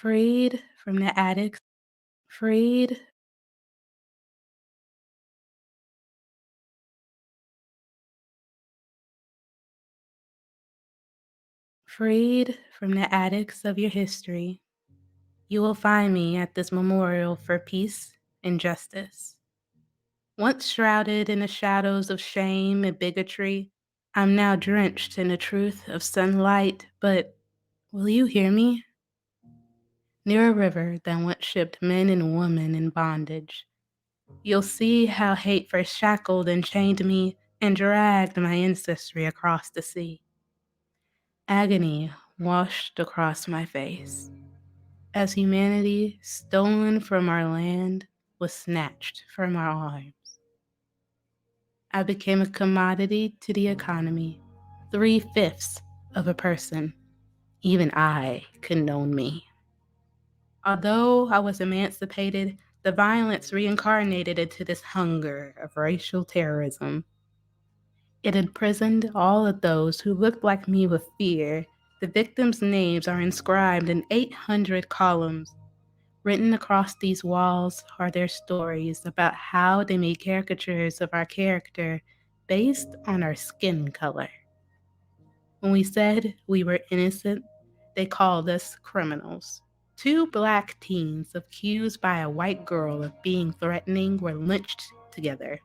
Freed from the attics, freed, freed from the attics of your history, you will find me at this memorial for peace and justice. Once shrouded in the shadows of shame and bigotry, I'm now drenched in the truth of sunlight, but will you hear me? Near a river that once shipped men and women in bondage, you'll see how hate first shackled and chained me and dragged my ancestry across the sea. Agony washed across my face as humanity, stolen from our land, was snatched from our arms. I became a commodity to the economy, 3/5 of a person. Even I condoned me. Although I was emancipated, the violence reincarnated into this hunger of racial terrorism. It imprisoned all of those who looked like me with fear. The victims' names are inscribed in 800 columns. Written across these walls are their stories about how they made caricatures of our character based on our skin color. When we said we were innocent, they called us criminals. Two black teens accused by a white girl of being threatening were lynched together.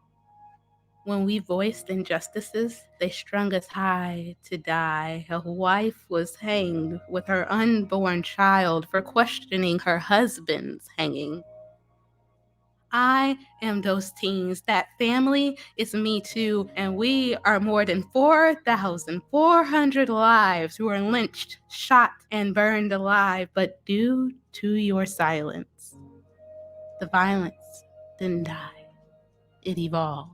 When we voiced injustices, they strung us high to die. A wife was hanged with her unborn child for questioning her husband's hanging. I am those teens. That family is me too, and we are more than 4,400 lives who are lynched, shot, and burned alive. But due to your silence, the violence didn't die. It evolved.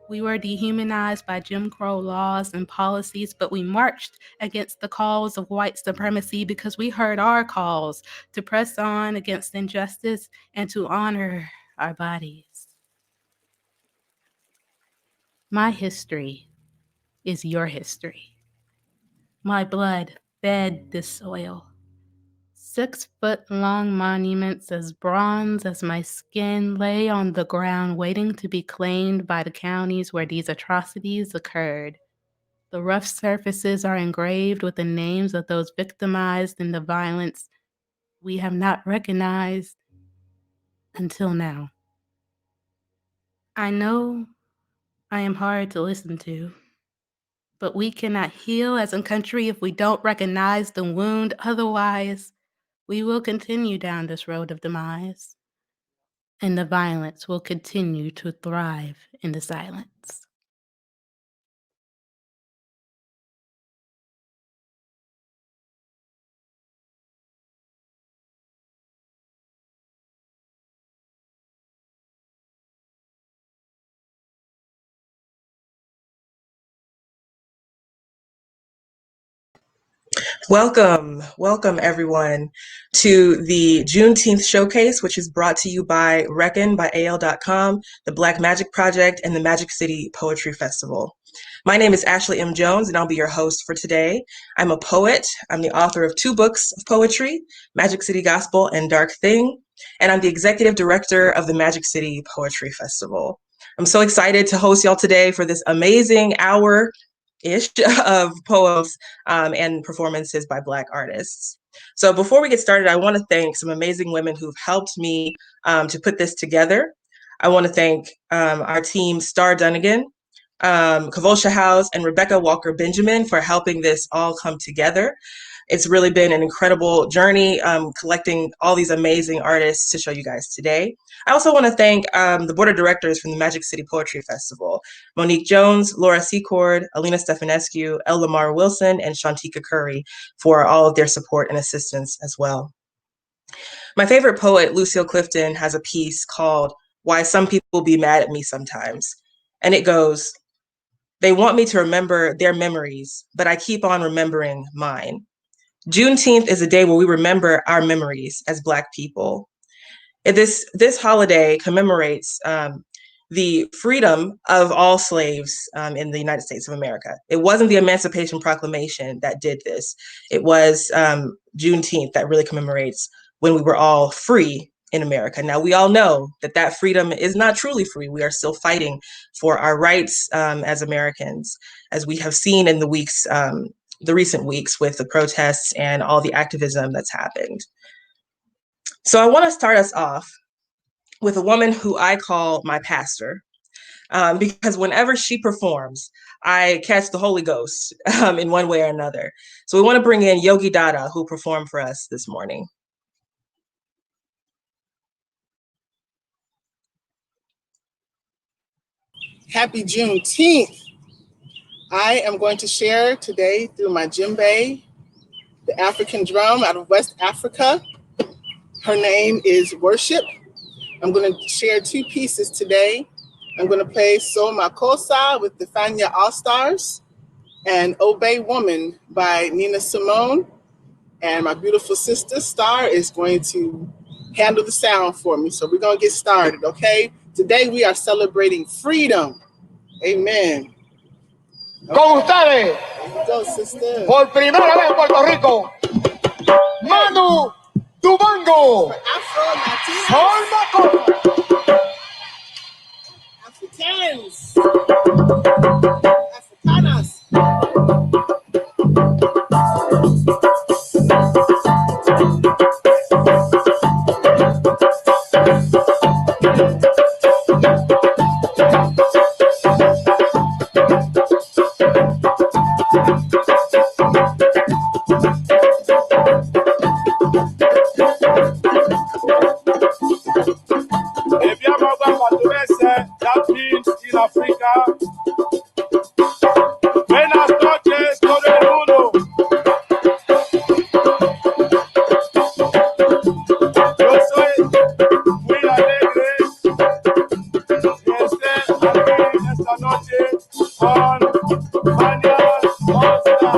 We were dehumanized by Jim Crow laws and policies, but we marched against the calls of white supremacy because we heard our calls to press on against injustice and to honor our bodies. My history is your history. My blood fed this soil. 6-foot-long monuments as bronze as my skin lay on the ground waiting to be claimed by the counties where these atrocities occurred. The rough surfaces are engraved with the names of those victimized in the violence we have not recognized until now. I know I am hard to listen to, but we cannot heal as a country if we don't recognize the wound. Otherwise, we will continue down this road of demise, and the violence will continue to thrive in the silence. Welcome everyone to the Juneteenth Showcase, which is brought to you by Reckon by AL.com, the Black Magic Project, and the Magic City Poetry Festival. My name is Ashley M. Jones, and I'll be your host for today. I'm a poet. I'm the author of 2 books of poetry, Magic City Gospel and Dark Thing, and I'm the executive director of the Magic City Poetry Festival. I'm so excited to host y'all today for this amazing hour-ish of poems and performances by Black artists. So before we get started, I want to thank some amazing women who've helped me to put this together. I want to thank our team, Star Dunnigan, Kavolsha House, and Rebecca Walker Benjamin for helping this all come together. It's really been an incredible journey collecting all these amazing artists to show you guys today. I also want to thank the board of directors from the Magic City Poetry Festival, Monique Jones, Laura Secord, Alina Stefanescu, El Lamar Wilson, and SHAUNTEKA Curry for all of their support and assistance as well. My favorite poet, Lucille Clifton, has a piece called Why Some People Be Mad at Me Sometimes. And it goes, "They want me to remember their memories, but I keep on remembering mine." Juneteenth is a day where we remember our memories as Black people. This holiday commemorates the freedom of all slaves in the United States of America. It wasn't the Emancipation Proclamation that did this. It was Juneteenth that really commemorates when we were all free in America. Now, we all know that that freedom is not truly free. We are still fighting for our rights as Americans, as we have seen in the recent weeks with the protests and all the activism that's happened. So I want to start us off with a woman who I call my pastor, because whenever she performs, I catch the Holy Ghost in one way or another. So we want to bring in YOGI DADA, who performed for us this morning. Happy Juneteenth. I am going to share today through my djembe, the African drum out of West Africa. Her name is Worship. I'm going to share two pieces today. I'm going to play So Makossa with the Fanya All-Stars and Obey Woman by Nina Simone. And my beautiful sister, Star, is going to handle the sound for me. So we're going to get started, okay? Today we are celebrating freedom. Amen. Con ustedes, go, sister. Por primera vez en Puerto Rico, Manu Dubango, Sol Makossa. Africans, Africanas. That means in Africa, buenas noches todo el mundo. Yo soy muy alegre de estar aquí esta noche con Fania All-Star.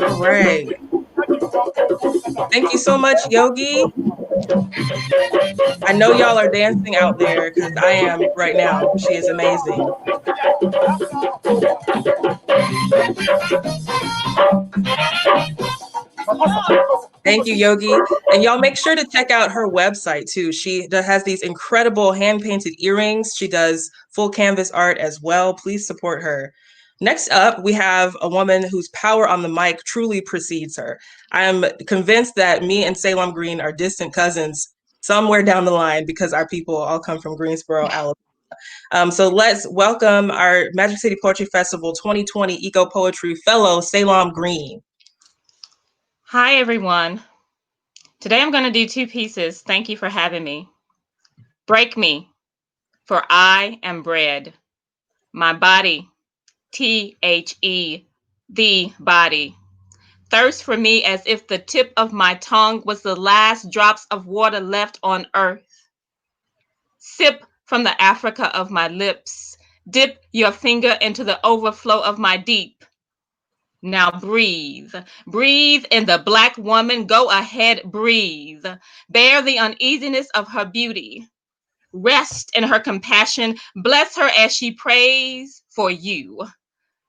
All right. Thank you so much, Yogi. I know y'all are dancing out there because I am right now. She is amazing. Thank you, Yogi. And y'all make sure to check out her website too. She has these incredible hand-painted earrings. She does full canvas art as well. Please support her. Next up, we have a woman whose power on the mic truly precedes her. I am convinced that me and SALAAM Green are distant cousins somewhere down the line because our people all come from Greensboro, Alabama. So let's welcome our Magic City Poetry Festival 2020 Eco Poetry Fellow, SALAAM Green. Hi, everyone. Today I'm going to do two pieces. Thank you for having me. Break me, for I am bread. My body, THE, the body. Thirst for me as if the tip of my tongue was the last drops of water left on earth. Sip from the Africa of my lips. Dip your finger into the overflow of my deep. Now breathe. Breathe in the Black woman. Go ahead, breathe. Bear the uneasiness of her beauty. Rest in her compassion. Bless her as she prays for you.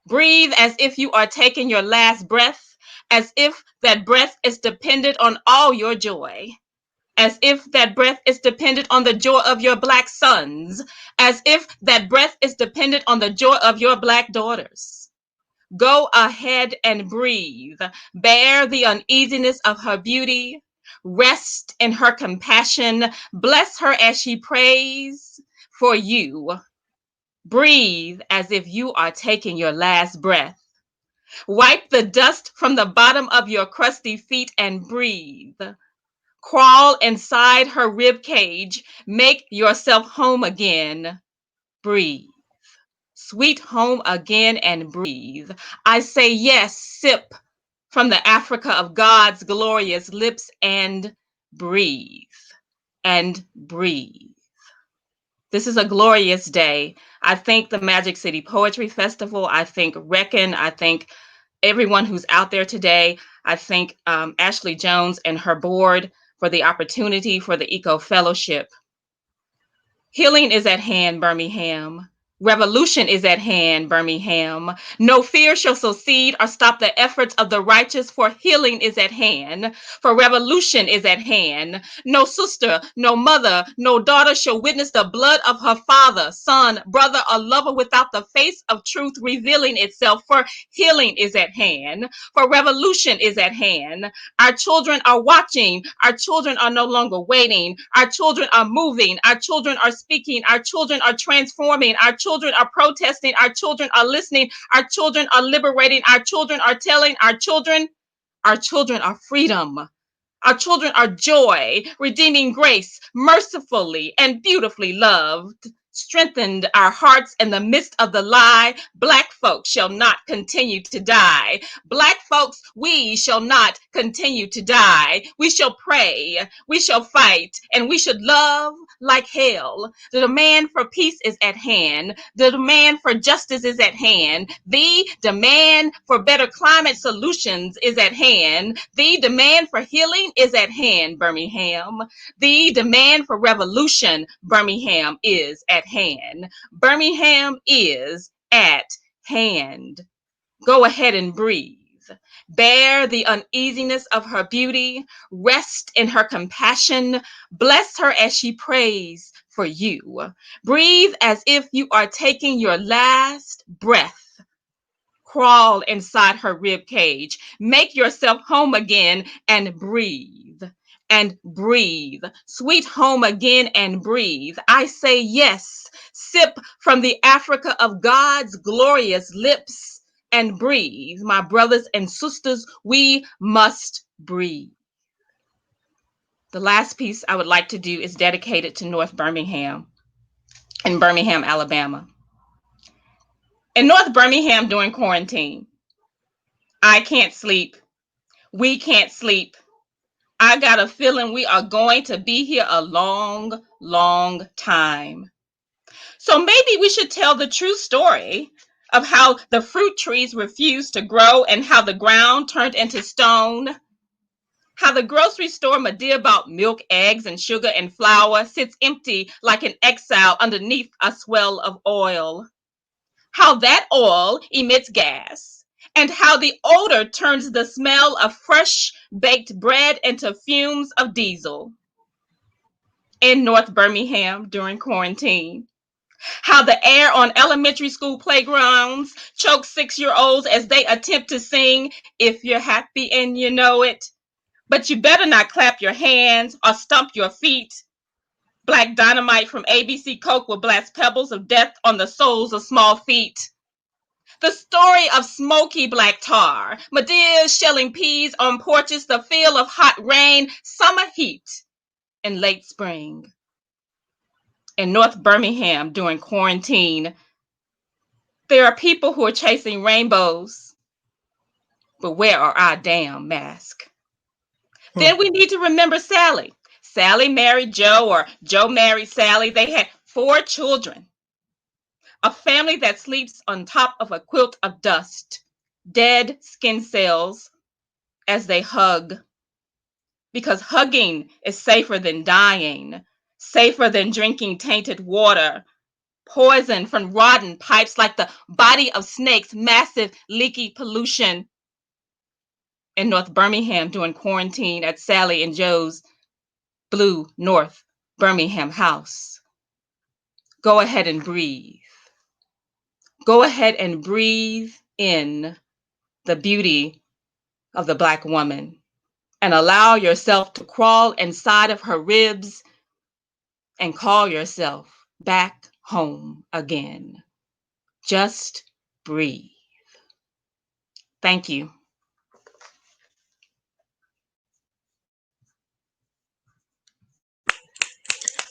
Breathe as if you are taking your last breath, as if that breath is dependent on all your joy. As if that breath is dependent on the joy of your Black sons. As if that breath is dependent on the joy of your Black daughters. Go ahead and breathe. Bear the uneasiness of her beauty. Rest in her compassion. Bless her as she prays for you. Breathe as if you are taking your last breath. Wipe the dust from the bottom of your crusty feet and breathe. Crawl inside her rib cage. Make yourself home again. Breathe. Sweet home again and breathe. I say yes, sip from the Africa of God's glorious lips and breathe. And breathe. This is a glorious day. I thank the Magic City Poetry Festival. I thank Reckon. I thank everyone who's out there today. I thank Ashley Jones and her board for the opportunity for the Eco Fellowship. Healing is at hand, Birmingham. Revolution is at hand, Birmingham. No fear shall succeed or stop the efforts of the righteous, for healing is at hand, for revolution is at hand. No sister, no mother, no daughter shall witness the blood of her father, son, brother, or lover without the face of truth revealing itself, for healing is at hand, for revolution is at hand. Our children are watching. Our children are no longer waiting. Our children are moving. Our children are speaking. Our children are transforming. Our children are protesting. Our children are listening. Our children are liberating. Our children are telling. Our children are freedom. Our children are joy, redeeming grace, mercifully and beautifully loved. Strengthened our hearts in the midst of the lie. Black folks shall not continue to die. Black folks, we shall not continue to die. We shall pray, we shall fight, and we should love like hell. The demand for peace is at hand. The demand for justice is at hand. The demand for better climate solutions is at hand. The demand for healing is at hand, Birmingham. The demand for revolution, Birmingham, is at hand. Birmingham is at hand. Go ahead and breathe. Bear the uneasiness of her beauty. Rest in her compassion. Bless her as she prays for you. Breathe as if you are taking your last breath. Crawl inside her rib cage. Make yourself home again and breathe. And breathe. Sweet home again and breathe. I say yes. Sip from the Africa of God's glorious lips and breathe. My brothers and sisters, we must breathe. The last piece I would like to do is dedicated to North Birmingham in Birmingham, Alabama. In North Birmingham during quarantine, I can't sleep. We can't sleep. I got a feeling we are going to be here a long, long time. So maybe we should tell the true story of how the fruit trees refused to grow and how the ground turned into stone. How the grocery store Medea about milk, eggs, and sugar and flour sits empty like an exile underneath a swell of oil. How that oil emits gas, and how the odor turns the smell of fresh baked bread into fumes of diesel. In North Birmingham during quarantine, how the air on elementary school playgrounds chokes 6-year-olds as they attempt to sing If You're Happy and You Know It. But you better not clap your hands or stomp your feet. Black dynamite from ABC Coke will blast pebbles of death on the soles of small feet. The story of smoky black tar, Medea's shelling peas on porches, the feel of hot rain, summer heat in late spring. In North Birmingham during quarantine, there are people who are chasing rainbows, but where are our damn masks? Then we need to remember Sally. Sally married Joe, or Joe married Sally. They had 4 children. A family that sleeps on top of a quilt of dust, dead skin cells as they hug. Because hugging is safer than dying, safer than drinking tainted water, poison from rotten pipes like the body of snakes, massive leaky pollution. In North Birmingham during quarantine at Sally and Joe's blue North Birmingham house. Go ahead and breathe. Go ahead and breathe in the beauty of the Black woman and allow yourself to crawl inside of her ribs and call yourself back home again. Just breathe. Thank you.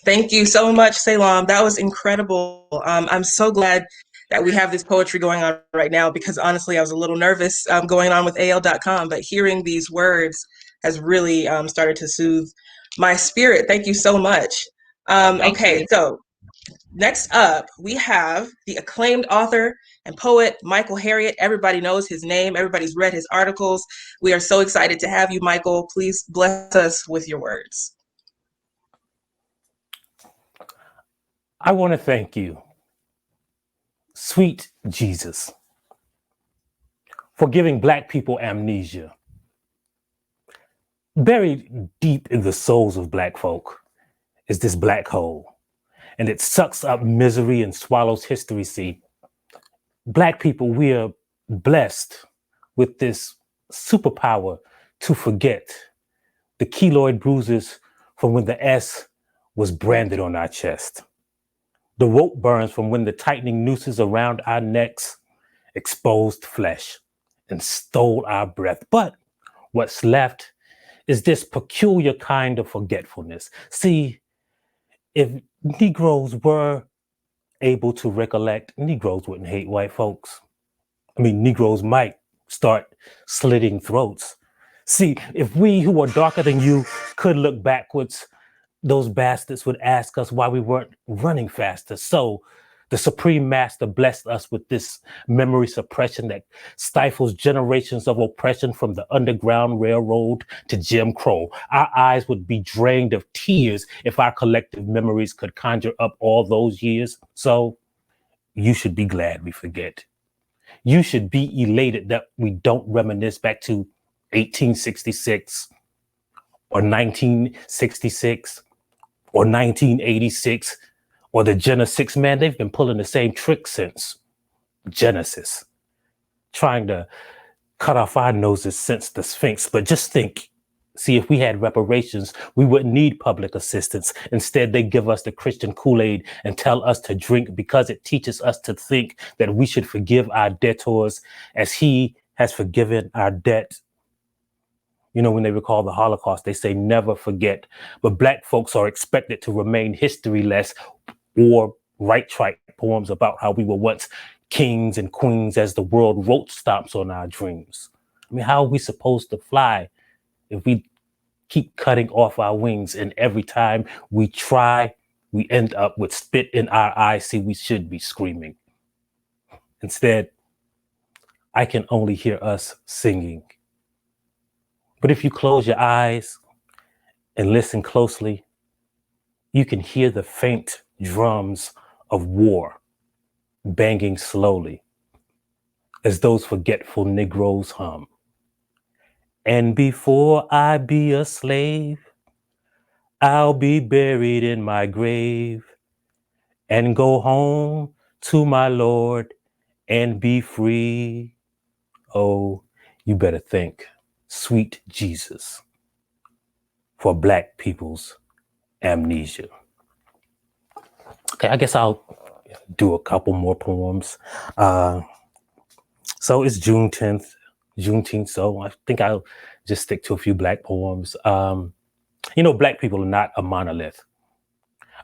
Thank you so much, SALAAM. That was incredible. I'm so glad that we have this poetry going on right now because honestly, I was a little nervous going on with AL.com, but hearing these words has really started to soothe my spirit. Thank you so much. Okay, so next up, we have the acclaimed author and poet, Michael Harriot. Everybody knows his name. Everybody's read his articles. We are so excited to have you, Michael. Please bless us with your words. I want to thank you, sweet Jesus, for giving Black people amnesia. Buried deep in the souls of Black folk is this black hole, and it sucks up misery and swallows history. See, Black people, we are blessed with this superpower to forget the keloid bruises from when the S was branded on our chest. The rope burns from when the tightening nooses around our necks exposed flesh and stole our breath. But what's left is this peculiar kind of forgetfulness. See, if Negroes were able to recollect, Negroes wouldn't hate white folks. I mean, Negroes might start slitting throats. See, if we who are darker than you could look backwards, those bastards would ask us why we weren't running faster. So the Supreme Master blessed us with this memory suppression that stifles generations of oppression from the Underground Railroad to Jim Crow. Our eyes would be drained of tears if our collective memories could conjure up all those years. So you should be glad we forget. You should be elated that we don't reminisce back to 1866 or 1966 or 1986 or the Genesis. Man, they've been pulling the same trick since Genesis, trying to cut off our noses since the Sphinx. But just think, see, if we had reparations, we wouldn't need public assistance. Instead, they give us the Christian Kool-Aid and tell us to drink because it teaches us to think that we should forgive our debtors as he has forgiven our debt. You know, when they recall the Holocaust, they say never forget. But Black folks are expected to remain historyless or write trite poems about how we were once kings and queens as the world roach stomps on our dreams. I mean, how are we supposed to fly if we keep cutting off our wings and every time we try, we end up with spit in our eyes? See, we should be screaming. Instead, I can only hear us singing. But if you close your eyes and listen closely, you can hear the faint drums of war banging slowly as those forgetful Negroes hum. And before I be a slave, I'll be buried in my grave and go home to my Lord and be free. Oh, you better think, sweet Jesus, for Black people's amnesia. Okay, I guess I'll do a couple more poems. So it's Juneteenth, so I think I'll just stick to a few Black poems. Black people are not a monolith.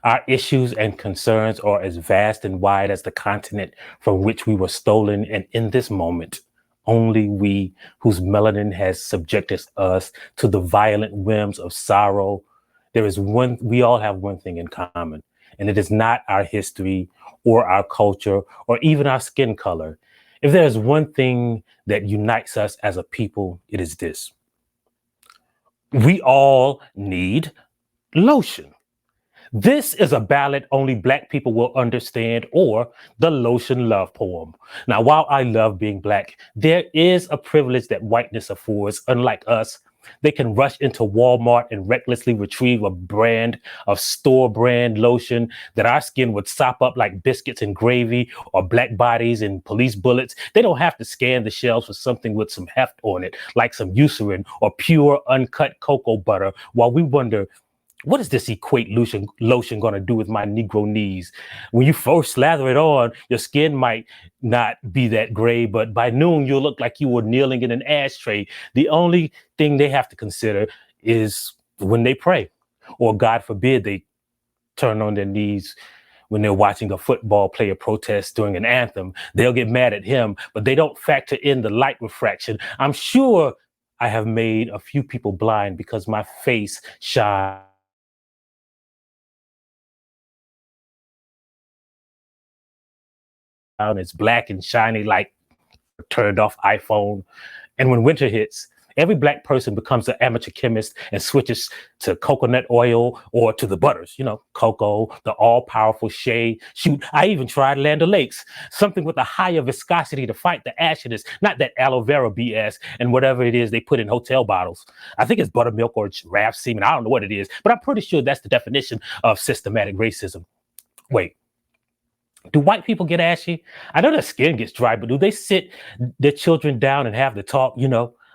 Our issues and concerns are as vast and wide as the continent from which we were stolen. And in this moment, only we whose melanin has subjected us to the violent whims of sorrow, we all have one thing in common, and it is not our history or our culture or even our skin color. If there is one thing that unites us as a people, it is this. We all need lotion. This is a ballad only Black people will understand, or the lotion love poem. Now, while I love being Black, there is a privilege that whiteness affords. Unlike us, they can rush into Walmart and recklessly retrieve a brand of store brand lotion that our skin would sop up like biscuits and gravy or black bodies and police bullets. They don't have to scan the shelves for something with some heft on it, like some Eucerin or pure uncut cocoa butter, while we wonder, what is this equate lotion going to do with my Negro knees? When you first slather it on, your skin might not be that gray, but by noon, you'll look like you were kneeling in an ashtray. The only thing they have to consider is when they pray, or God forbid, they turn on their knees when they're watching a football player protest during an anthem. They'll get mad at him, but they don't factor in the light refraction. I'm sure I have made a few people blind because my face shines. It's black and shiny like a turned off iPhone. And when winter hits, every Black person becomes an amateur chemist and switches to coconut oil or to the butters, cocoa, the all-powerful shea. Shoot, I even tried Land O'Lakes, something with a higher viscosity to fight the ashiness, not that aloe vera BS and whatever it is they put in hotel bottles. I think it's buttermilk or giraffe semen. I don't know what it is, but I'm pretty sure that's the definition of systematic racism. Wait. Do white people get ashy? I know their skin gets dry, but do they sit their children down and have the talk,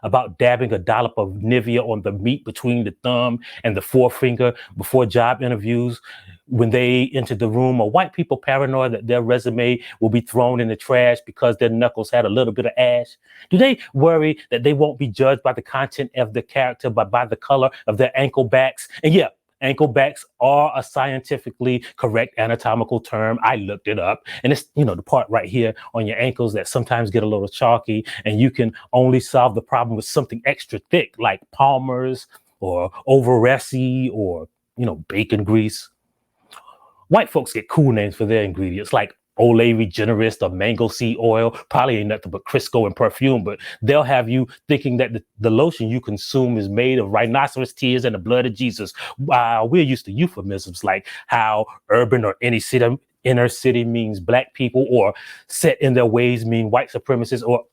about dabbing a dollop of Nivea on the meat between the thumb and the forefinger before job interviews when they enter the room? Or white people paranoid that their resume will be thrown in the trash because their knuckles had a little bit of ash? Do they worry that they won't be judged by the content of their character, but by the color of their ankle backs? And yeah, ankle backs are a scientifically correct anatomical term. I looked it up, and it's, the part right here on your ankles that sometimes get a little chalky, and you can only solve the problem with something extra thick like Palmer's or Overessi or, bacon grease. White folks get cool names for their ingredients like Olay Regenerist or mango seed oil. Probably ain't nothing but Crisco and perfume, but they'll have you thinking that the lotion you consume is made of rhinoceros tears and the blood of Jesus. We're used to euphemisms like how urban or inner city means Black people, or set in their ways mean white supremacists, or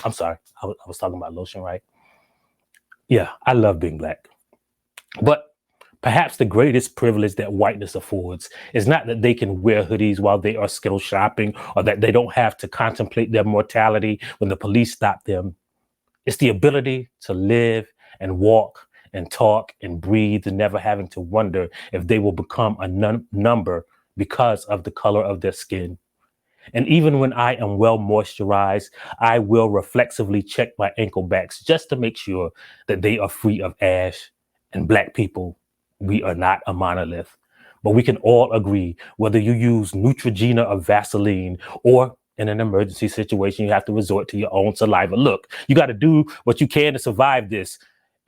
I'm sorry, I was talking about lotion, right? Yeah, I love being Black. But perhaps the greatest privilege that whiteness affords is not that they can wear hoodies while they are Skittle shopping, or that they don't have to contemplate their mortality when the police stop them. It's the ability to live and walk and talk and breathe and never having to wonder if they will become a number because of the color of their skin. And even when I am well moisturized, I will reflexively check my ankle backs just to make sure that they are free of ash. And Black people, we are not a monolith, but we can all agree, whether you use Neutrogena or Vaseline, or In an emergency situation, you have to resort to your own saliva. Look, you got to do what you can to survive this.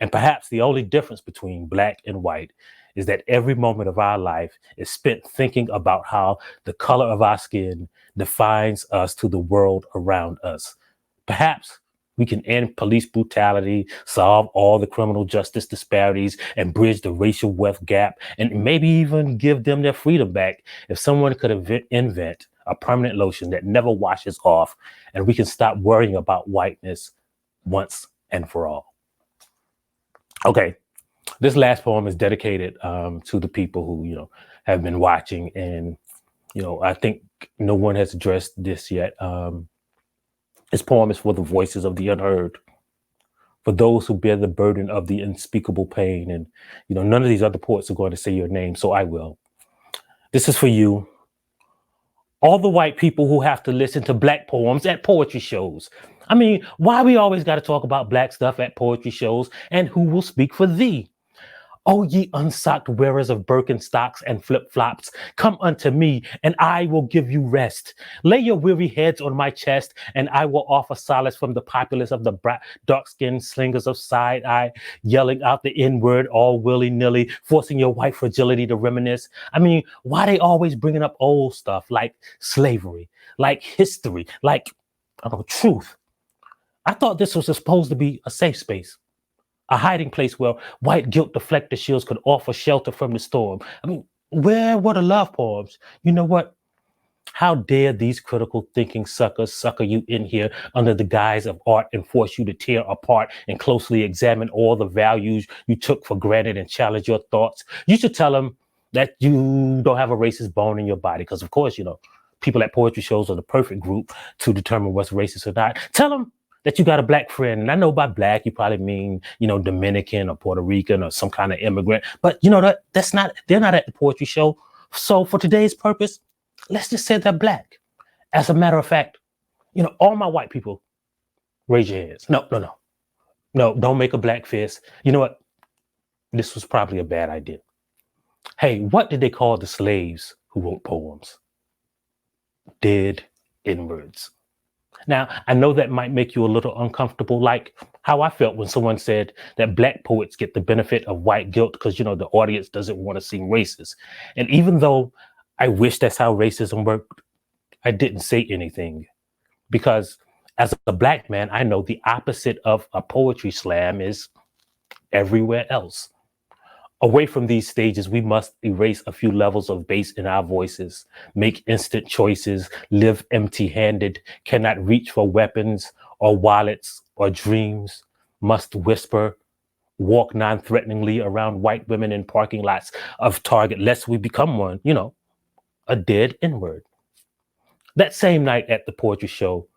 And perhaps the only difference between black and white is that every moment of our life is spent thinking about how the color of our skin defines us to the world around us. Perhaps we can end police brutality, solve all the criminal justice disparities, and bridge the racial wealth gap, and maybe even give them their freedom back if someone could invent a permanent lotion that never washes off, and we can stop worrying about whiteness once and for all. Okay, this last poem is dedicated to the people who, have been watching, and, I think no one has addressed this yet. This poem is for the voices of the unheard, for those who bear the burden of the unspeakable pain. And, none of these other poets are going to say your name, so I will. This is for you. All the white people who have to listen to black poems at poetry shows. I mean, why we always got to talk about black stuff at poetry shows, and who will speak for thee? O ye unsocked wearers of Birkenstocks and flip-flops, come unto me, and I will give you rest. Lay your weary heads on my chest, and I will offer solace from the populace of the dark-skinned slingers of side-eye, yelling out the N-word all willy-nilly, forcing your white fragility to reminisce. I mean, why they always bringing up old stuff like slavery, like history, like, truth? I thought this was supposed to be a safe space, a hiding place where white guilt deflector shields could offer shelter from the storm. I mean, where were the love poems? You know what? How dare these critical thinking suckers sucker you in here under the guise of art and force you to tear apart and closely examine all the values you took for granted and challenge your thoughts? You should tell them that you don't have a racist bone in your body, because of course, people at poetry shows are the perfect group to determine what's racist or not. Tell them that you got a black friend. And I know by black, you probably mean, Dominican or Puerto Rican or some kind of immigrant. But they're not at the poetry show. So for today's purpose, let's just say they're black. As a matter of fact, all my white people, raise your hands. No, don't make a black fist. You know what? This was probably a bad idea. Hey, what did they call the slaves who wrote poems? Dead N-words. Now, I know that might make you a little uncomfortable, like how I felt when someone said that black poets get the benefit of white guilt because, the audience doesn't want to seem racist. And even though I wish that's how racism worked, I didn't say anything, because as a black man, I know the opposite of a poetry slam is everywhere else. Away from these stages, we must erase a few levels of bass in our voices, make instant choices, live empty-handed, cannot reach for weapons or wallets or dreams, must whisper, walk non-threateningly around white women in parking lots of Target, lest we become one, a dead N-word. That same night at the poetry show,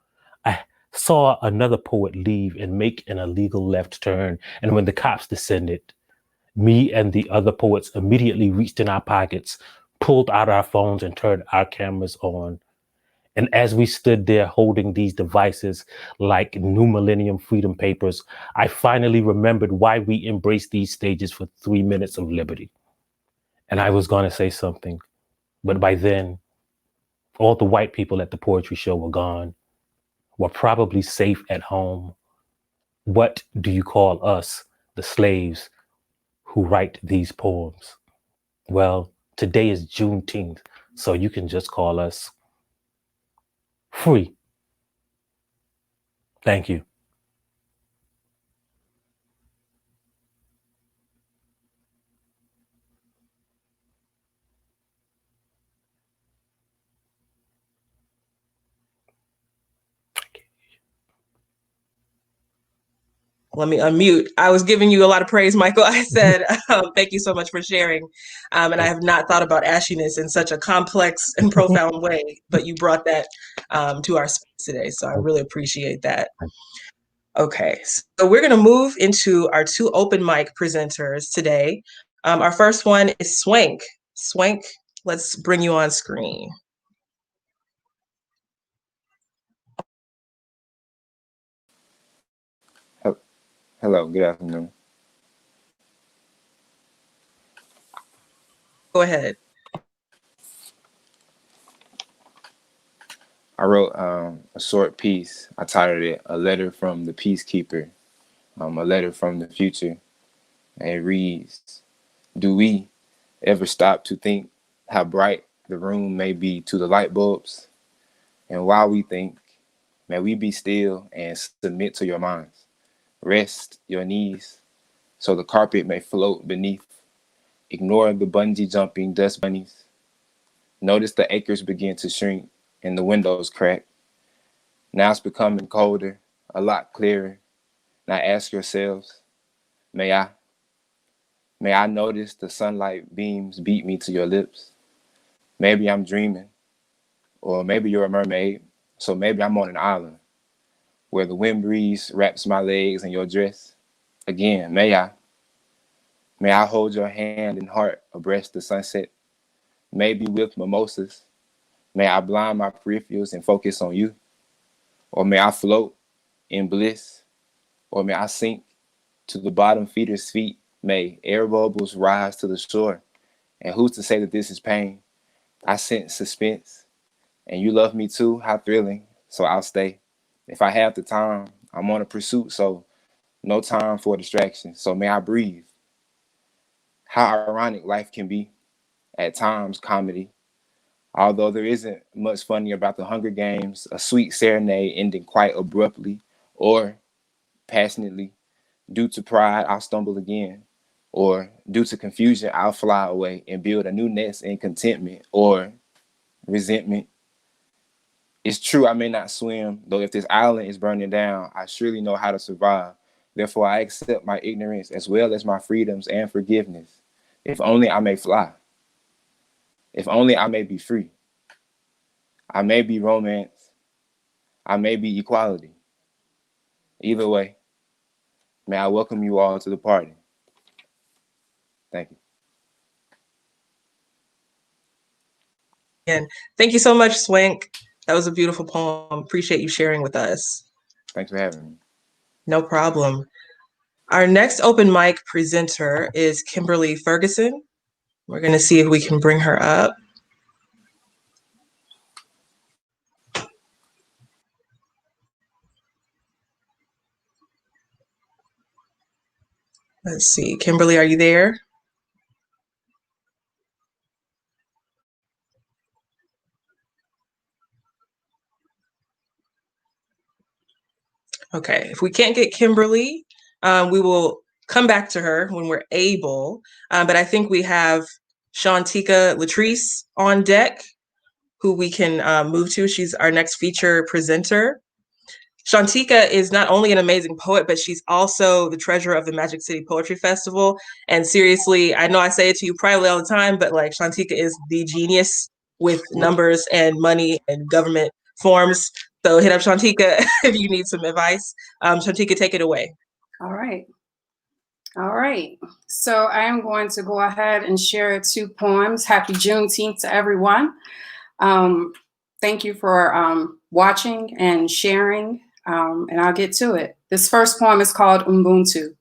I saw another poet leave and make an illegal left turn. And when the cops descended, me and the other poets immediately reached in our pockets, pulled out our phones, and turned our cameras on. And as we stood there holding these devices like New Millennium Freedom Papers, I finally remembered why we embraced these stages for 3 minutes of liberty. And I was going to say something, but by then, all the white people at the poetry show were gone, were probably safe at home. What do you call us, the slaves who write these poems? Well, today is Juneteenth, so you can just call us free. Thank you. Let me unmute. I was giving you a lot of praise, Michael. I said, thank you so much for sharing. And I have not thought about ashiness in such a complex and profound way, but you brought that to our space today. So I really appreciate that. Okay, so we're going to move into our two open mic presenters today. Our first one is SWANK. SWANK, let's bring you on screen. Hello, good afternoon. Go ahead. I wrote a short piece. I titled it "A Letter from the Peacekeeper," a letter from the future. And it reads, do we ever stop to think how bright the room may be to the light bulbs? And while we think, may we be still and submit to your minds. Rest your knees so the carpet may float beneath. Ignore the bungee jumping dust bunnies. Notice the acres begin to shrink and the windows crack. Now it's becoming colder, a lot clearer. Now ask yourselves, may I? May I notice the sunlight beams beat me to your lips? Maybe I'm dreaming, or maybe you're a mermaid, so maybe I'm on an island where the wind breeze wraps my legs in your dress. Again, may I? May I hold your hand and heart abreast the sunset? Maybe with mimosas. May I blind my peripherals and focus on you? Or may I float in bliss? Or may I sink to the bottom feeder's feet? May air bubbles rise to the shore. And who's to say that this is pain? I sense suspense. And you love me too, how thrilling. So I'll stay. If I have the time, I'm on a pursuit, so no time for distraction. So may I breathe. How ironic life can be. At times, comedy. Although there isn't much funny about the Hunger Games, a sweet serenade ending quite abruptly or passionately. Due to pride, I'll stumble again. Or due to confusion, I'll fly away and build a new nest in contentment or resentment. It's true I may not swim, though if this island is burning down, I surely know how to survive. Therefore, I accept my ignorance as well as my freedoms and forgiveness. If only I may fly. If only I may be free. I may be romance. I may be equality. Either way, may I welcome you all to the party. Thank you. And thank you so much, Swank. That was a beautiful poem. Appreciate you sharing with us. Thanks for having me. No problem. Our next open mic presenter is Kimberly Ferguson. We're going to see if we can bring her up. Let's see. Kimberly, are you there? Okay, if we can't get Kimberly, we will come back to her when we're able. But I think we have Shaunteka Latrice on deck, who we can move to. She's our next feature presenter. Shaunteka is not only an amazing poet, but she's also the treasurer of the Magic City Poetry Festival. And seriously, I know I say it to you probably all the time, but like Shaunteka is the genius with numbers and money and government forms. So hit up Shaunteka if you need some advice. Shaunteka, take it away. All right. All right. So I am going to go ahead and share 2 poems. Happy Juneteenth to everyone. Thank you for watching and sharing, and I'll get to it. This first poem is called Ubuntu.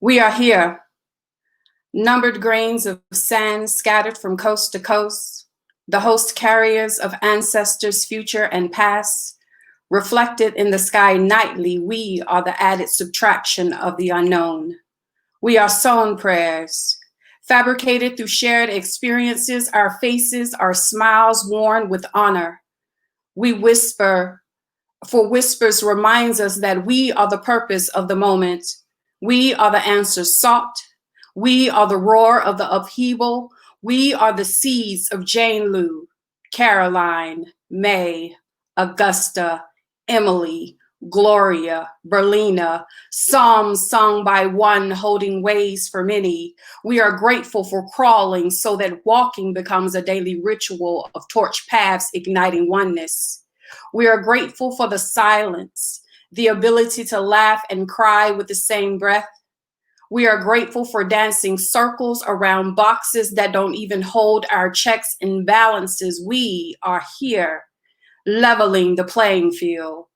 We are here, numbered grains of sand scattered from coast to coast, the host carriers of ancestors' future and past. Reflected in the sky nightly, we are the added subtraction of the unknown. We are sown prayers, fabricated through shared experiences, our faces, our smiles worn with honor. We whisper, for whispers reminds us that we are the purpose of the moment. We are the answer sought. We are the roar of the upheaval. We are the seeds of Jane Lou, Caroline, May, Augusta, Emily, Gloria, Berlina, psalms sung by one holding ways for many. We are grateful for crawling so that walking becomes a daily ritual of torch paths igniting oneness. We are grateful for the silence, the ability to laugh and cry with the same breath. We are grateful for dancing circles around boxes that don't even hold our checks and balances. We are here, leveling the playing field,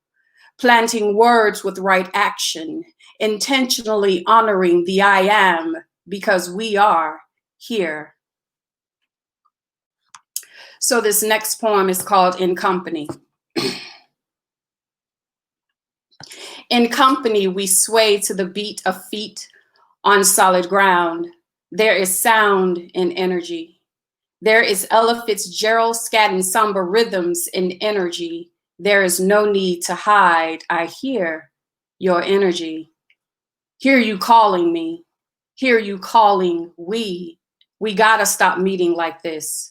planting words with right action, intentionally honoring the I am, because we are here. So this next poem is called In Company. In company, we sway to the beat of feet on solid ground. There is sound in energy. There is Ella Fitzgerald scatting somber rhythms in energy. There is no need to hide. I hear your energy. Hear you calling me. Hear you calling we. We gotta stop meeting like this.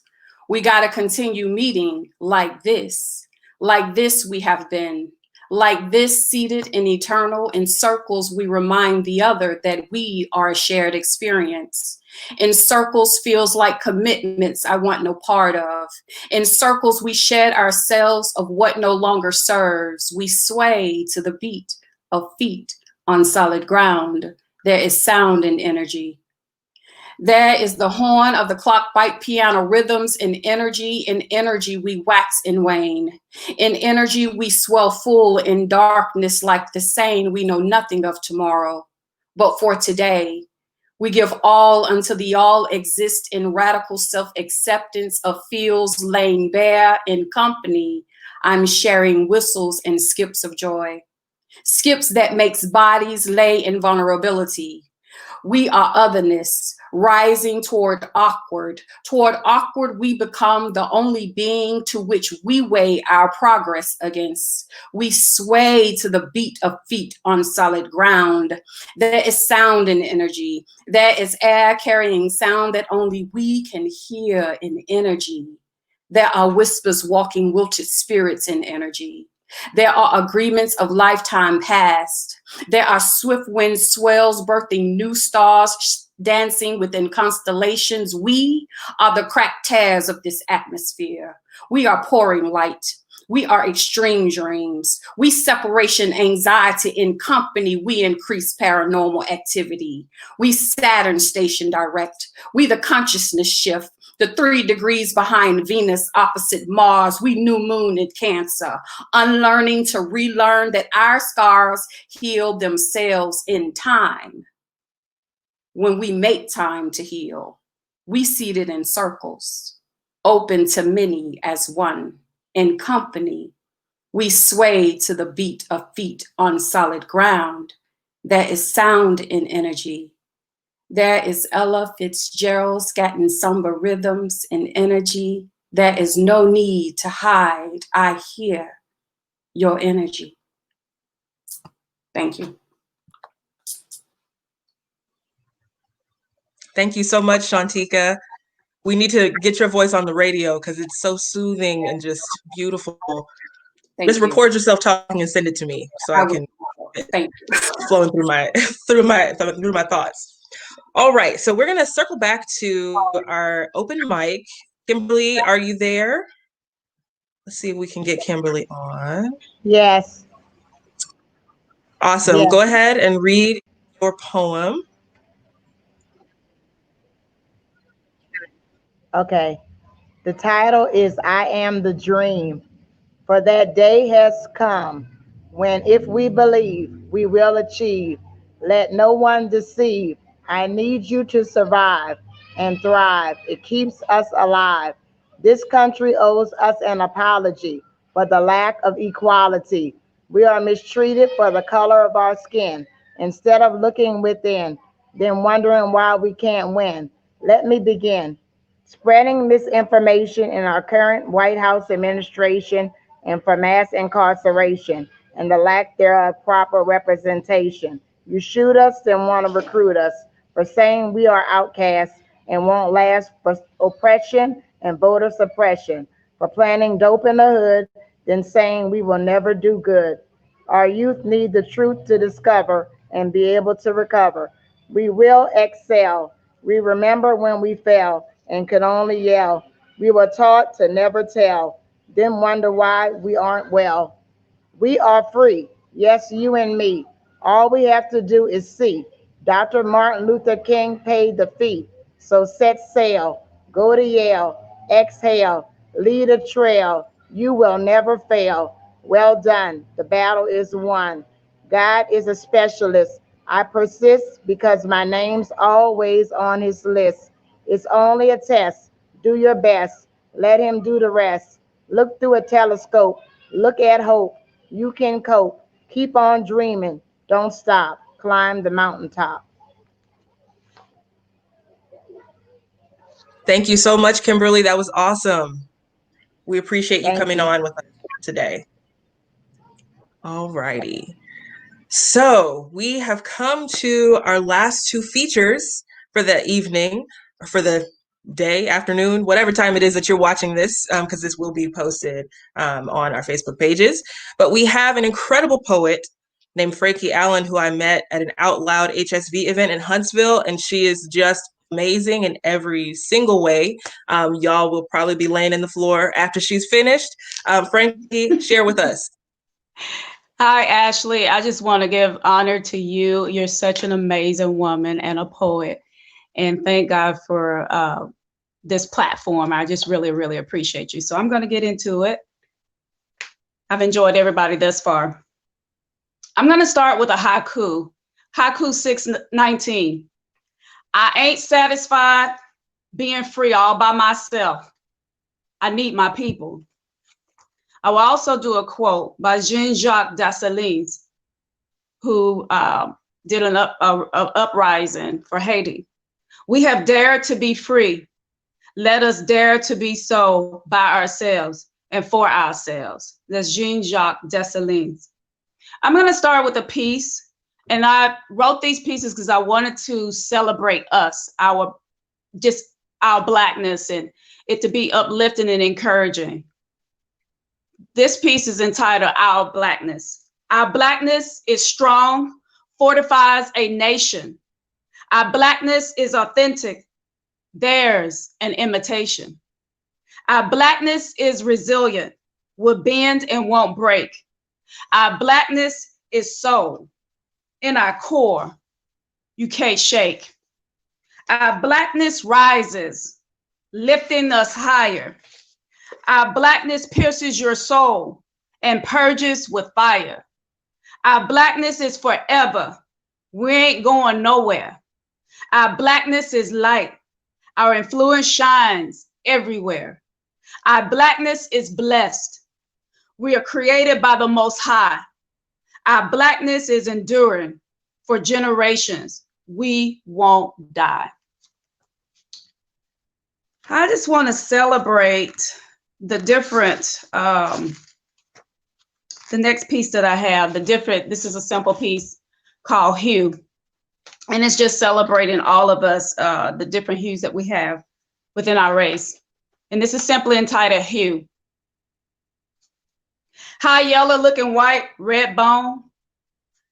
We gotta continue meeting like this. Like this we have been. Like this, seated in eternal, in circles, we remind the other that we are a shared experience. In circles feels like commitments I want no part of. In circles, we shed ourselves of what no longer serves. We sway to the beat of feet on solid ground. There is sound and energy. There is the horn of the clock bite piano rhythms in energy. In energy, we wax and wane. In energy, we swell full. In darkness, like the sane, we know nothing of tomorrow. But for today, we give all until the all exist in radical self-acceptance of fields laying bare. In company, I'm sharing whistles and skips of joy. Skips that makes bodies lay in vulnerability. We are otherness, rising toward awkward. Toward awkward, we become the only being to which we weigh our progress against. We sway to the beat of feet on solid ground. There is sound in energy. There is air carrying sound that only we can hear in energy. There are whispers walking wilted spirits in energy. There are agreements of lifetime past. There are swift wind swells birthing new stars dancing within constellations. We are the cracked tears of this atmosphere. We are pouring light. We are extreme dreams. We separation anxiety in company. We increase paranormal activity. We Saturn station direct. We the consciousness shift. The 3 degrees behind Venus opposite Mars. We new moon in Cancer. Unlearning to relearn that our scars heal themselves in time. When we make time to heal, we seated in circles, open to many as one. In company, we sway to the beat of feet on solid ground. There is sound in energy. There is Ella Fitzgerald scatting somber rhythms in energy. There is no need to hide. I hear your energy. Thank you. Thank you so much, Shauntekha. We need to get your voice on the radio because it's so soothing and just beautiful. Just record yourself talking and send it to me so I can flowing through my thoughts. All right, so we're gonna circle back to our open mic. Kimberly, are you there? Let's see if we can get Kimberly on. Yes. Awesome. Yes. Go ahead and read your poem. Okay. The title is I Am the Dream. For that day has come when, if we believe, we will achieve. Let no one deceive. I need you to survive and thrive. It keeps us alive. This country owes us an apology for the lack of equality. We are mistreated for the color of our skin. Instead of looking within, then wondering why we can't win. Let me begin. Spreading misinformation in our current White House administration and for mass incarceration and the lack thereof proper representation. You shoot us, then want to recruit us for saying we are outcasts and won't last, for oppression and voter suppression, for planting dope in the hood, then saying we will never do good. Our youth need the truth to discover and be able to recover. We will excel. We remember when we fell and could only yell. We were taught to never tell, then wonder why we aren't well. We are free. Yes, you and me. All we have to do is see. Dr. Martin Luther King paid the fee. So set sail, go to Yale, exhale, lead a trail. You will never fail. Well done. The battle is won. God is a specialist. I persist because my name's always on his list. It's only a test. Do your best. Let him do the rest. Look through a telescope. Look at hope. You can cope. Keep on dreaming. Don't stop. Climb the mountaintop. Thank you so much, Kimberly. That was awesome. We appreciate you Thank coming you. on with us today. All righty. So we have come to our last two features for the evening, or for the day, afternoon, whatever time it is that you're watching this, because this will be posted on our Facebook pages. But we have an incredible poet named Frankie Allen, who I met at an Out Loud HSV event in Huntsville, and she is just amazing in every single way. Y'all will probably be laying in the floor after she's finished. Frankie, share with us. Hi, Ashley. I just want to give honor to you. You're such an amazing woman and a poet. And thank God for this platform. I just really, really appreciate you. So I'm going to get into it. I've enjoyed everybody thus far. I'm going to start with a haiku. Haiku 619. I ain't satisfied being free all by myself. I need my people. I will also do a quote by Jean-Jacques Dessalines, who did an uprising for Haiti. We have dared to be free. Let us dare to be so by ourselves and for ourselves. That's Jean-Jacques Dessalines. I'm going to start with a piece, and I wrote these pieces because I wanted to celebrate us, our Blackness, and it to be uplifting and encouraging. This piece is entitled Our Blackness. Our Blackness is strong, fortifies a nation. Our Blackness is authentic, theirs an imitation. Our Blackness is resilient, will bend and won't break. Our Blackness is soul. In our core, you can't shake. Our Blackness rises, lifting us higher. Our Blackness pierces your soul and purges with fire. Our Blackness is forever. We ain't going nowhere. Our Blackness is light. Our influence shines everywhere. Our Blackness is blessed. We are created by the Most High. Our Blackness is enduring for generations. We won't die. I just want to celebrate the different, the next piece that I have, this is a simple piece called Hue. And it's just celebrating all of us, the different hues that we have within our race. And this is simply entitled Hue. High yellow looking white, red bone,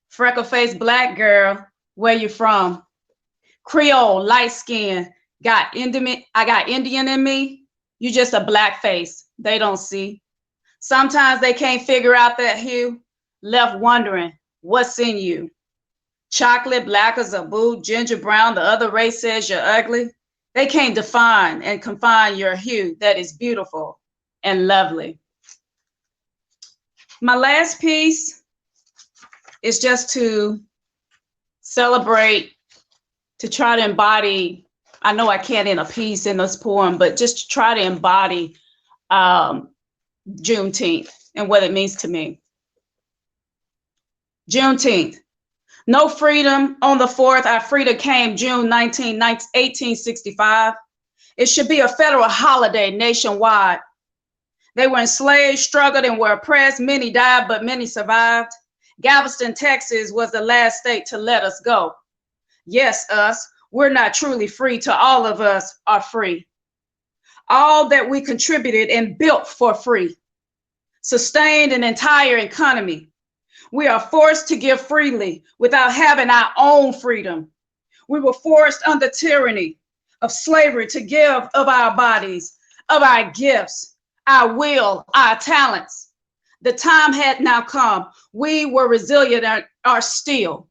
freckle faced black girl, where you from? Creole, light skin, I got Indian in me. You just a black face, they don't see. Sometimes they can't figure out that hue, left wondering what's in you. Chocolate, black as a boot, ginger brown, the other race says you're ugly. They can't define and confine your hue that is beautiful and lovely. My last piece is just to celebrate, to try to embody, I know I can't in a piece in this poem, but just to try to embody Juneteenth and what it means to me. Juneteenth. No freedom on the 4th. Our freedom came June 19, 1865. It should be a federal holiday nationwide. They were enslaved, struggled, and were oppressed. Many died, but many survived. Galveston, Texas was the last state to let us go. Yes, us. We're not truly free till all of us are free. All that we contributed and built for free. Sustained an entire economy. We are forced to give freely without having our own freedom. We were forced under tyranny of slavery to give of our bodies, of our gifts, our will, our talents. The time had now come. We were resilient and are still.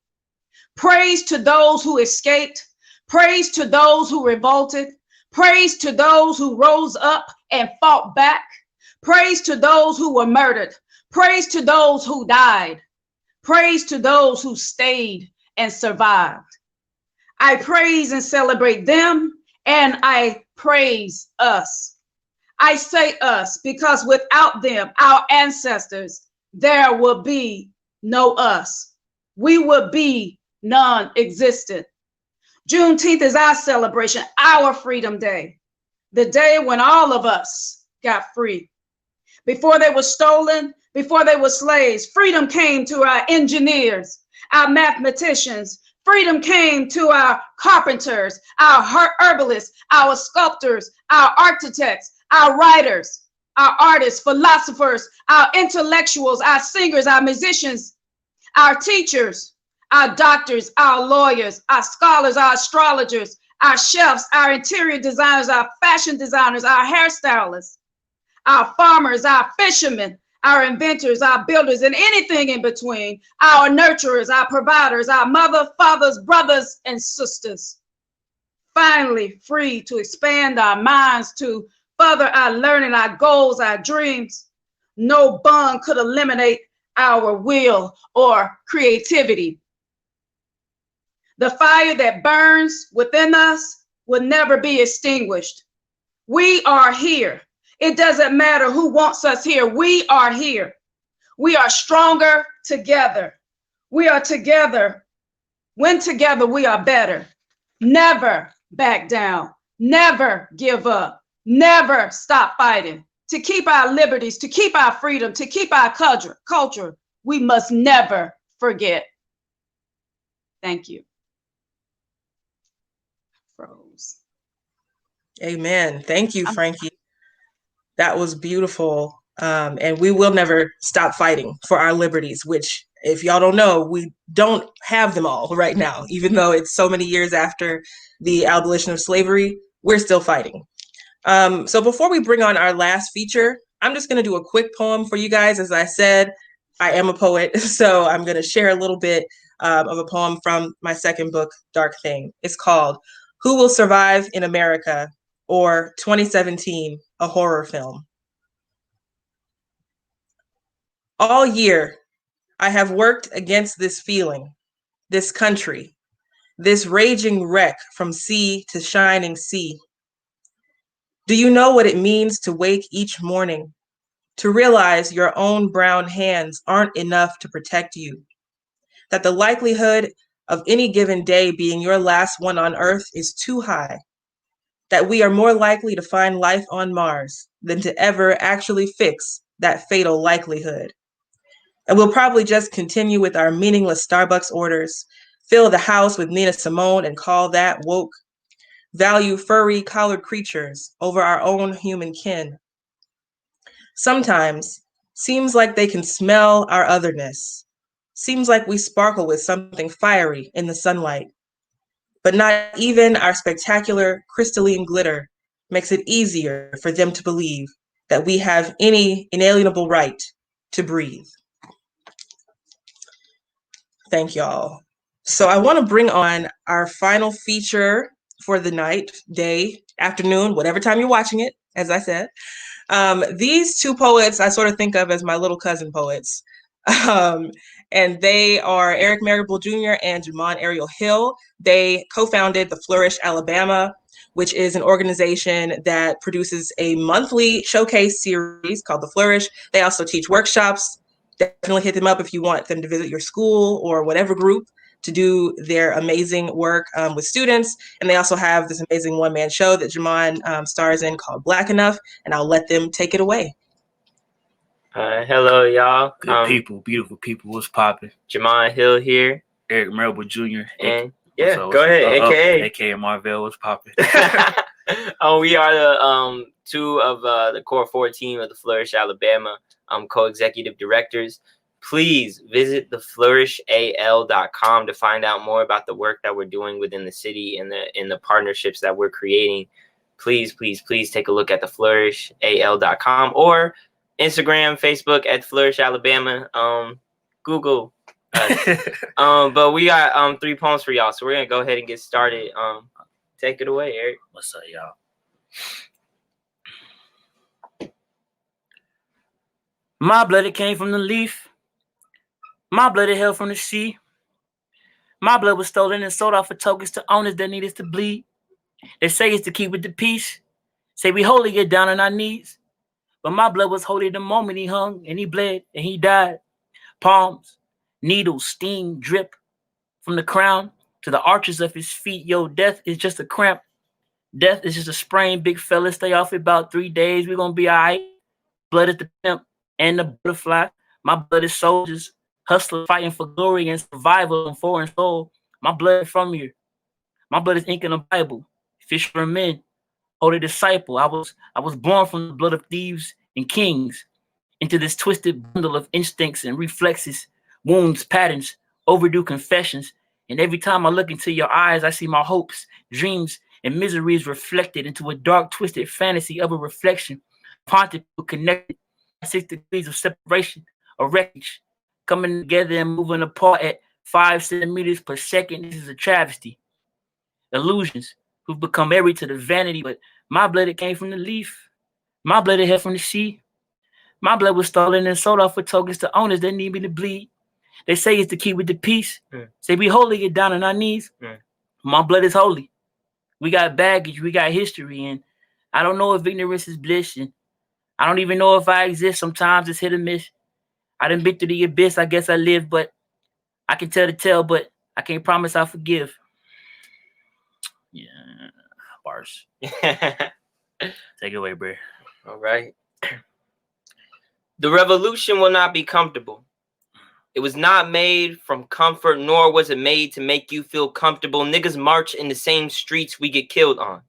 Praise to those who escaped. Praise to those who revolted. Praise to those who rose up and fought back. Praise to those who were murdered. Praise to those who died. Praise to those who stayed and survived. I praise and celebrate them, and I praise us. I say us because without them, our ancestors, there will be no us. We would be non-existent. Juneteenth is our celebration, our Freedom Day, the day when all of us got free. Before they were stolen, before they were slaves, freedom came to our engineers, our mathematicians. Freedom came to our carpenters, our herbalists, our sculptors, our architects, our writers, our artists, philosophers, our intellectuals, our singers, our musicians, our teachers, our doctors, our lawyers, our scholars, our astrologers, our chefs, our interior designers, our fashion designers, our hairstylists, our farmers, our fishermen, our inventors, our builders, and anything in between, our nurturers, our providers, our mother, fathers, brothers, and sisters. Finally, free to expand our minds, to further our learning, our goals, our dreams. No bond could eliminate our will or creativity. The fire that burns within us will never be extinguished. We are here. It doesn't matter who wants us here. We are here. We are stronger together. We are together. When together, we are better. Never back down. Never give up. Never stop fighting. To keep our liberties, to keep our freedom, to keep our culture, we must never forget. Thank you. Froze. Amen. Thank you, Frankie. That was beautiful. And we will never stop fighting for our liberties, which, if y'all don't know, we don't have them all right now. Even though it's so many years after the abolition of slavery, we're still fighting. So before we bring on our last feature, I'm just going to do a quick poem for you guys. As I said, I am a poet, so I'm going to share a little bit of a poem from my second book, Dark Thing. It's called Who Will Survive in America? Or 2017, a horror film. All year, I have worked against this feeling, this country, this raging wreck from sea to shining sea. Do you know what it means to wake each morning, to realize your own brown hands aren't enough to protect you, that the likelihood of any given day being your last one on Earth is too high, that we are more likely to find life on Mars than to ever actually fix that fatal likelihood. And we'll probably just continue with our meaningless Starbucks orders, fill the house with Nina Simone and call that woke, value furry collared creatures over our own human kin. Sometimes, seems like they can smell our otherness. Seems like we sparkle with something fiery in the sunlight. But not even our spectacular crystalline glitter makes it easier for them to believe that we have any inalienable right to breathe. Thank y'all. So I want to bring on our final feature for the night, day, afternoon, whatever time you're watching it, as I said. These two poets I sort of think of as my little cousin poets. And they are Eric Marable Jr. and Jamon Ariel Hill. They co-founded the Flourish, Alabama, which is an organization that produces a monthly showcase series called The Flourish. They also teach workshops. Definitely hit them up if you want them to visit your school or whatever group to do their amazing work with students. And they also have this amazing one-man show that Jamon stars in called Black Enough, and I'll let them take it away. Hello, y'all. Good people, beautiful people. What's poppin'? Jamon Hill here. Eric Marable Jr. And yeah, go ahead, AKA. AKA Marvell. What's poppin'? We are the two of the core 4 team of the Flourish, Alabama, co-executive directors. Please visit theflourishal.com to find out more about the work that we're doing within the city and the partnerships that we're creating. Please, please, please take a look at theflourishal.com or Instagram, Facebook at Flourish Alabama, Google us. But we got 3 poems for y'all, so we're gonna go ahead and get started. Take it away, Eric. What's up, y'all? My blood, it came from the leaf. My blood, it held from the sea. My blood was stolen and sold off for tokens to owners that need us to bleed. They say it's to keep with the peace. Say we holy get down on our knees. But my blood was holy the moment he hung and he bled and he died. Palms, needles, sting, drip from the crown to the arches of his feet. Yo, death is just a cramp. Death is just a sprain. Big fella, stay off it about 3 days. We're going to be all right. Blood is the pimp and the butterfly. My blood is soldiers, hustlers fighting for glory and survival and foreign soul. My blood is from here. My blood is ink in the Bible. Fish for men, holy disciple. I was born from the blood of thieves and kings into this twisted bundle of instincts and reflexes, wounds, patterns, overdue confessions. And every time I look into your eyes, I see my hopes, dreams, and miseries reflected into a dark, twisted fantasy of a reflection. Haunted, connected, 6 degrees of separation, a wreckage, coming together and moving apart at 5 centimeters per second. This is a travesty. Illusions who've become married to the vanity, but my blood, it came from the leaf. My blood, it hailed from the sea. My blood was stolen and sold off for tokens to owners that need me to bleed. They say it's to keep with the peace. Say we holy, get down on our knees. My blood is holy. We got baggage, we got history, and I don't know if ignorance is bliss, and I don't even know if I exist. Sometimes it's hit or miss. I done been through the abyss. I guess I live, but I can tell the tale, but I can't promise I'll forgive. Yeah, bars. Take it away, bro. All right. The revolution will not be comfortable. It was not made from comfort, nor was it made to make you feel comfortable. Niggas march in the same streets we get killed on.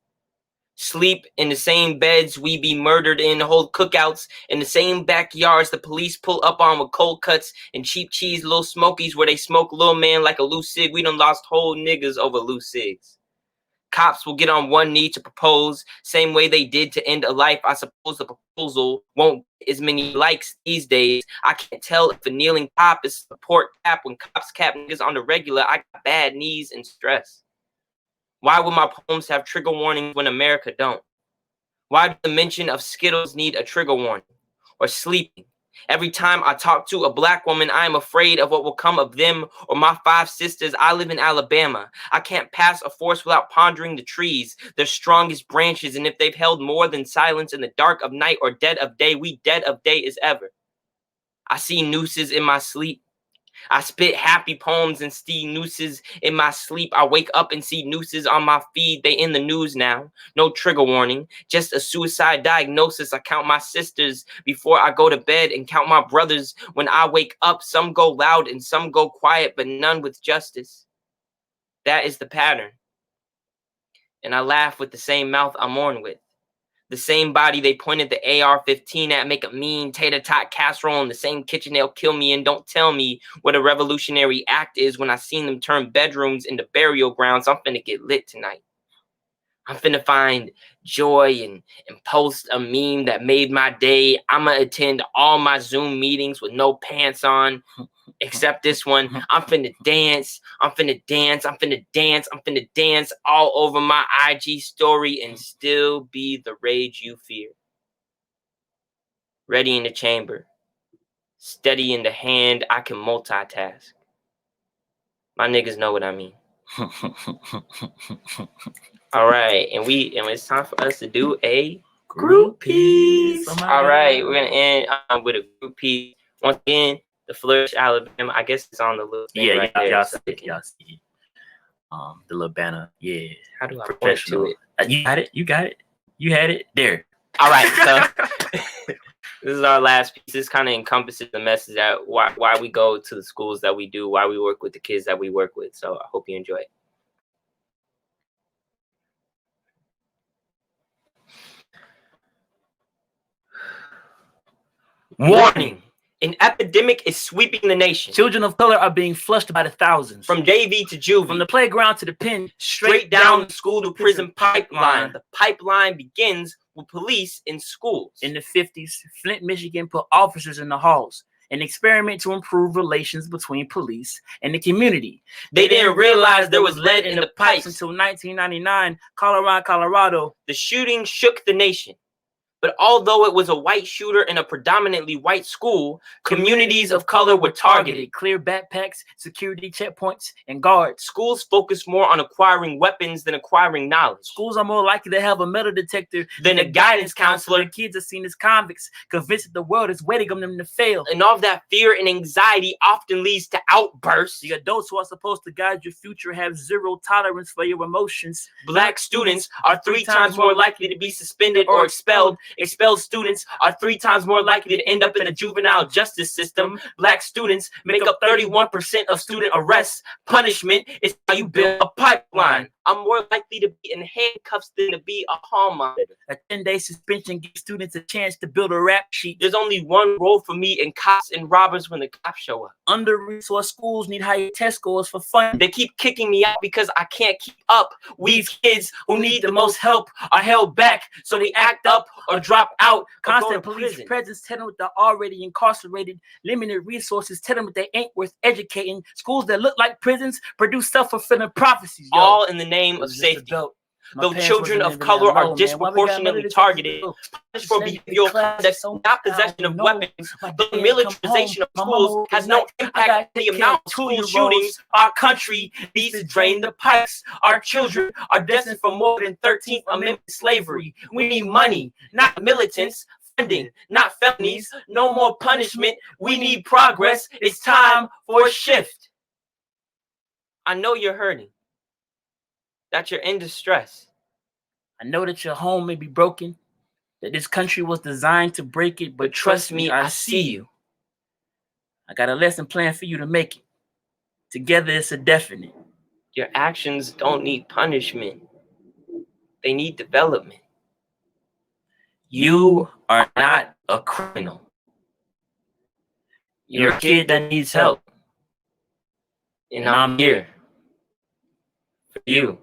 Sleep in the same beds we be murdered in. Hold cookouts in the same backyards the police pull up on with cold cuts and cheap cheese little smokies where they smoke little man like a loose cig. We done lost whole niggas over loose cigs. Cops will get on one knee to propose, same way they did to end a life. I suppose the proposal won't get as many likes these days. I can't tell if a kneeling cop is support cap when cops cap niggas on the regular. I got bad knees and stress. Why would my poems have trigger warnings when America don't? Why do the mention of Skittles need a trigger warning? Or sleeping? Every time I talk to a black woman, I am afraid of what will come of them or my 5 sisters. I live in Alabama. I can't pass a forest without pondering the trees, their strongest branches, and if they've held more than silence in the dark of night or dead of day, we dead of day as ever. I see nooses in my sleep. I spit happy poems and see nooses in my sleep. I wake up and see nooses on my feed. They in the news now. No trigger warning, just a suicide diagnosis. I count my sisters before I go to bed and count my brothers when I wake up. Some go loud and some go quiet, but none with justice. That is the pattern. And I laugh with the same mouth I mourn with. The same body they pointed the AR-15 at, make a mean tater-tot casserole in the same kitchen they'll kill me in. Don't tell me what a revolutionary act is when I seen them turn bedrooms into burial grounds. I'm finna get lit tonight. I'm finna find joy and post a meme that made my day. I'ma attend all my Zoom meetings with no pants on, except this one. I'm finna dance. I'm finna dance. I'm finna dance. I'm finna dance all over my IG story and still be the rage you fear. Ready in the chamber, steady in the hand. I can multitask. My niggas know what I mean. All right, and it's time for us to do a group piece. All right, we're gonna end with a group piece. Once again, the Flourish, Alabama. I guess it's on the little thing right there. Y'all see the little banner. Yeah. How do I point to it? You got it. You got it. You had it there. All right, so this is our last piece. This kind of encompasses the message that why we go to the schools that we do, why we work with the kids that we work with. So I hope you enjoy it. Warning. An epidemic is sweeping the nation. Children of color are being flushed by the thousands. From JV to juvie. From the playground to the pen. Straight down the school to prison pipeline. The pipeline begins with police in schools. In the 50s, Flint, Michigan put officers in the halls, an experiment to improve relations between police and the community. They didn't realize there was lead in the pipes until 1999, Colorado. The shooting shook the nation. But although it was a white shooter in a predominantly white school, communities of color were targeted. Clear backpacks, security checkpoints, and guards. Schools focused more on acquiring weapons than acquiring knowledge. Schools are more likely to have a metal detector than a guidance counselor. Kids are seen as convicts, convinced that the world is waiting on them to fail. And all that fear and anxiety often leads to outbursts. The adults who are supposed to guide your future have zero tolerance for your emotions. Black students are 3 times more likely to be suspended or expelled. Expelled students are 3 times more likely to end up in the juvenile justice system. Black students make up 31% of student arrests. Punishment is how you build a pipeline. I'm more likely to be in handcuffs than to be a hall monitor. A 10-day suspension gives students a chance to build a rap sheet. There's only one role for me in cops and robbers when the cops show up. Under-resourced schools need higher test scores for fun. They keep kicking me out because I can't keep up. These kids who need the most help are held back, so they act up or drop out. Constant police presence tell them that they're already incarcerated. Limited resources tell them that they ain't worth educating. Schools that look like prisons produce self-fulfilling prophecies. All in the name of safety. Though children of color are disproportionately targeted, punished for behavioral conduct, not possession of weapons, the militarization of schools has no impact on the amount of school shootings. Our country needs to drain the pipes. Our children are destined for more than 13th Amendment slavery. We need money, not militants. Funding, not felonies. No more punishment. We need progress. It's time for a shift. I know you're hurting, that you're in distress. I know that your home may be broken, that this country was designed to break it, but trust me, I see you. I got a lesson plan for you to make it. Together, it's a definite. Your actions don't need punishment. They need development. You are not a criminal. You're a kid that needs help. And I'm here for you.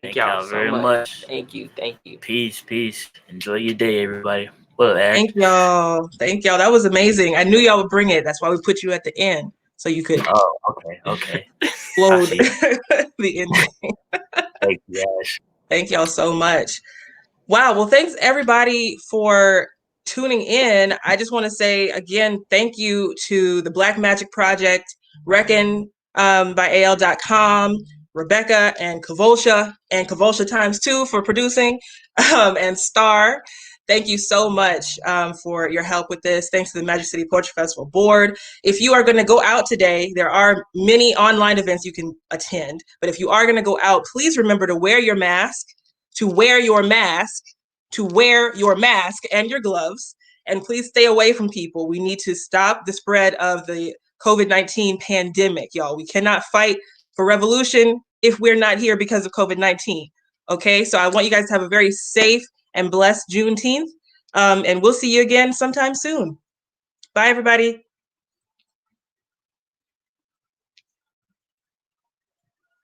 Thank y'all very much. Thank you. Thank you. Peace, peace. Enjoy your day, everybody. Well, thank y'all. Thank y'all. That was amazing. I knew y'all would bring it. That's why we put you at the end, so you could okay. Load the ending. Thank you, Ash. Thank y'all so much. Wow. Well, thanks everybody for tuning in. I just want to say again, thank you to the Black Magic Project, Reckon by AL.com, Rebecca and Kavosha times 2 for producing, and Star. Thank you so much for your help with this. Thanks to the Magic City Poetry Festival Board. If you are going to go out today, there are many online events you can attend. But if you are going to go out, please remember to wear your mask, and your gloves. And please stay away from people. We need to stop the spread of the COVID-19 pandemic, y'all. We cannot fight for revolution if we're not here because of COVID-19. Okay, so I want you guys to have a very safe and blessed Juneteenth. And we'll see you again sometime soon. Bye, everybody.